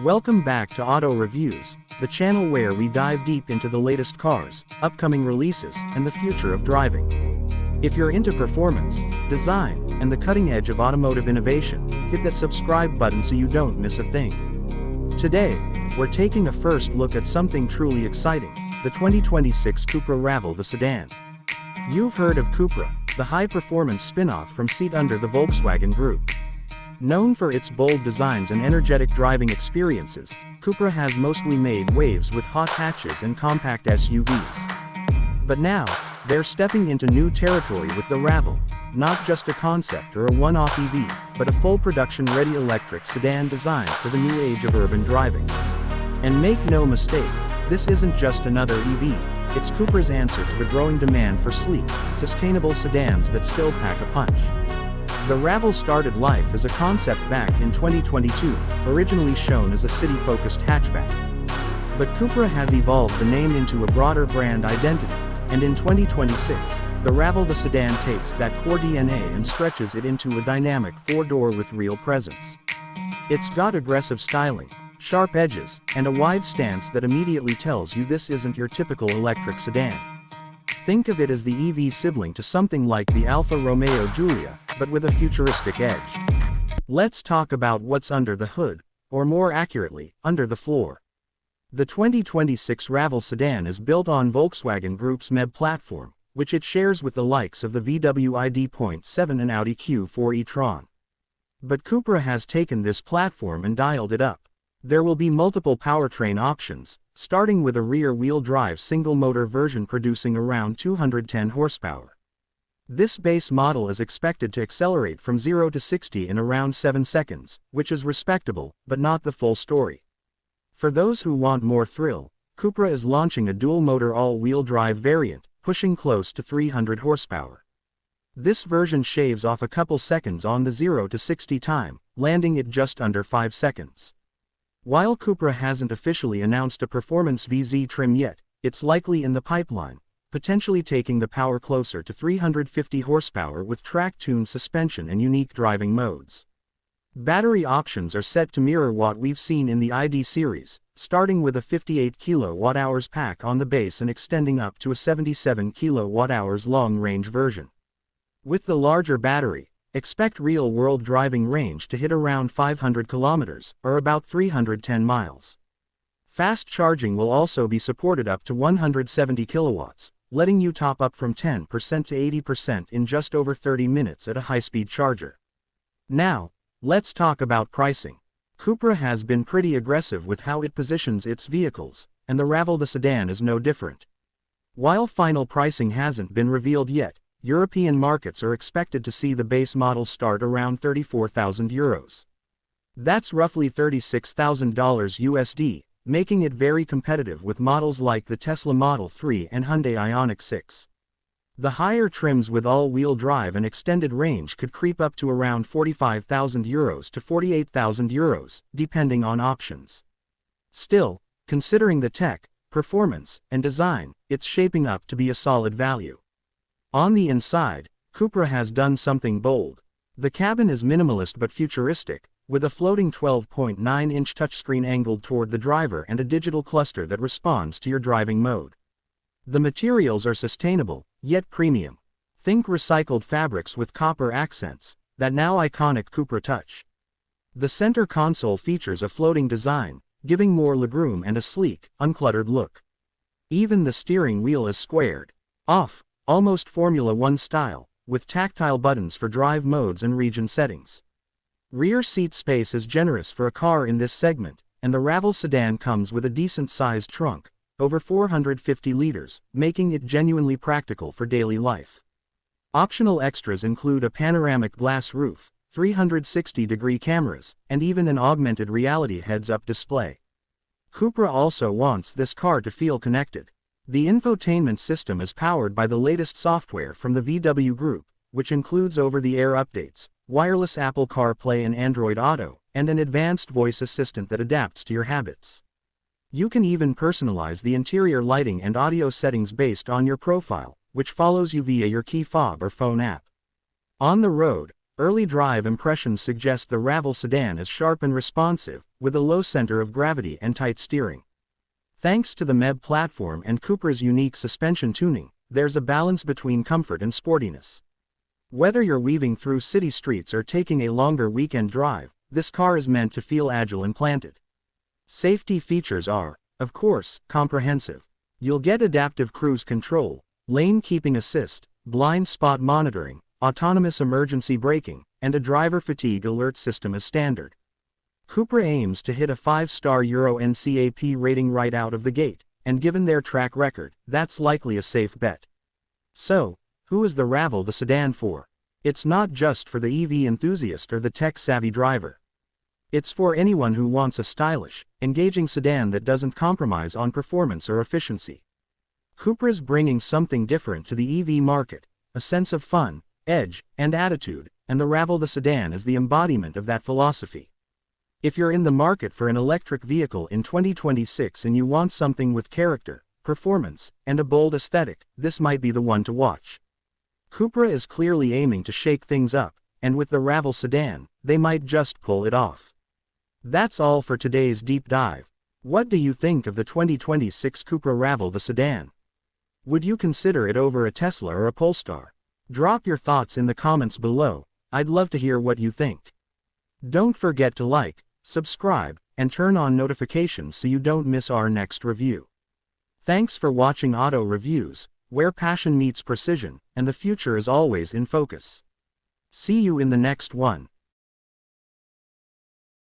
Welcome back to Auto Reviews, the channel where we dive deep into the latest cars, upcoming releases, and the future of driving. If you're into performance, design, and the cutting edge of automotive innovation, hit that subscribe button so you don't miss a thing. Today, we're taking a first look at something truly exciting, the 2026 Cupra Raval the sedan. You've heard of Cupra, the high-performance spin-off from seat under the Volkswagen Group. Known for its bold designs and energetic driving experiences, Cupra has mostly made waves with hot hatches and compact SUVs. But now, they're stepping into new territory with the Raval, not just a concept or a one-off EV, but a full production-ready electric sedan designed for the new age of urban driving. And make no mistake, this isn't just another EV, it's Cupra's answer to the growing demand for sleek, sustainable sedans that still pack a punch. The Raval started life as a concept back in 2022, originally shown as a city-focused hatchback. But Cupra has evolved the name into a broader brand identity, and in 2026, the Raval the sedan takes that core DNA and stretches it into a dynamic four-door with real presence. It's got aggressive styling, sharp edges, and a wide stance that immediately tells you this isn't your typical electric sedan. Think of it as the EV sibling to something like the Alfa Romeo Giulia, but with a futuristic edge. Let's talk about what's under the hood, or more accurately, under the floor. The 2026 Raval sedan is built on Volkswagen Group's MEB platform, which it shares with the likes of the VW ID.7 and Audi Q4 e-tron. But Cupra has taken this platform and dialed it up. There will be multiple powertrain options, starting with a rear-wheel drive single-motor version producing around 210 horsepower. This base model is expected to accelerate from 0 to 60 in around 7 seconds, which is respectable, but not the full story. For those who want more thrill, Cupra is launching a dual-motor all-wheel drive variant, pushing close to 300 horsepower. This version shaves off a couple seconds on the 0 to 60 time, landing at just under 5 seconds. While Cupra hasn't officially announced a Performance VZ trim yet, it's likely in the pipeline, potentially taking the power closer to 350 horsepower with track-tuned suspension and unique driving modes. Battery options are set to mirror what we've seen in the ID series, starting with a 58 kWh pack on the base and extending up to a 77 kWh long-range version. With the larger battery, expect real-world driving range to hit around 500 kilometers, or about 310 miles. Fast charging will also be supported up to 170 kilowatts, letting you top up from 10% to 80% in just over 30 minutes at a high-speed charger. Now, let's talk about pricing. Cupra has been pretty aggressive with how it positions its vehicles, and the Raval the sedan is no different. While final pricing hasn't been revealed yet, European markets are expected to see the base model start around €34,000. That's roughly $36,000 USD, making it very competitive with models like the Tesla Model 3 and Hyundai Ioniq 6. The higher trims with all-wheel drive and extended range could creep up to around €45,000 to €48,000, depending on options. Still, considering the tech, performance, and design, it's shaping up to be a solid value. On the inside, Cupra has done something bold. The cabin is minimalist but futuristic, with a floating 12.9-inch touchscreen angled toward the driver and a digital cluster that responds to your driving mode. The materials are sustainable, yet premium. Think recycled fabrics with copper accents, that now iconic Cupra touch. The center console features a floating design, giving more legroom and a sleek, uncluttered look. Even the steering wheel is squared off, almost Formula One style, with tactile buttons for drive modes and region settings. Rear seat space is generous for a car in this segment, and the Raval sedan comes with a decent-sized trunk, over 450 liters, making it genuinely practical for daily life. Optional extras include a panoramic glass roof, 360-degree cameras, and even an augmented reality heads-up display. Cupra also wants this car to feel connected. The infotainment system is powered by the latest software from the VW Group, which includes over-the-air updates, wireless Apple CarPlay and Android Auto, and an advanced voice assistant that adapts to your habits. You can even personalize the interior lighting and audio settings based on your profile, which follows you via your key fob or phone app. On the road, Early drive impressions suggest the Raval sedan is sharp and responsive, with a low center of gravity and tight steering. Thanks to the MEB platform and Cupra's unique suspension tuning, there's a balance between comfort and sportiness. Whether you're weaving through city streets or taking a longer weekend drive, this car is meant to feel agile and planted. Safety features are, of course, comprehensive. You'll get adaptive cruise control, lane keeping assist, blind spot monitoring, autonomous emergency braking, and a driver fatigue alert system as standard. Cupra aims to hit a 5-star Euro NCAP rating right out of the gate, and given their track record, that's likely a safe bet. So, who is the Raval the sedan for? It's not just for the EV enthusiast or the tech-savvy driver. It's for anyone who wants a stylish, engaging sedan that doesn't compromise on performance or efficiency. Cupra's bringing something different to the EV market, a sense of fun, edge, and attitude, and the Raval the sedan is the embodiment of that philosophy. If you're in the market for an electric vehicle in 2026 and you want something with character, performance, and a bold aesthetic, this might be the one to watch. Cupra is clearly aiming to shake things up, and with the Raval sedan, they might just pull it off. That's all for today's deep dive. What do you think of the 2026 Cupra Raval the sedan? Would you consider it over a Tesla or a Polestar? Drop your thoughts in the comments below. I'd love to hear what you think. Don't forget to like, subscribe, and turn on notifications so you don't miss our next review. Thanks for watching Auto Reviews, where passion meets precision, and the future is always in focus. See you in the next one.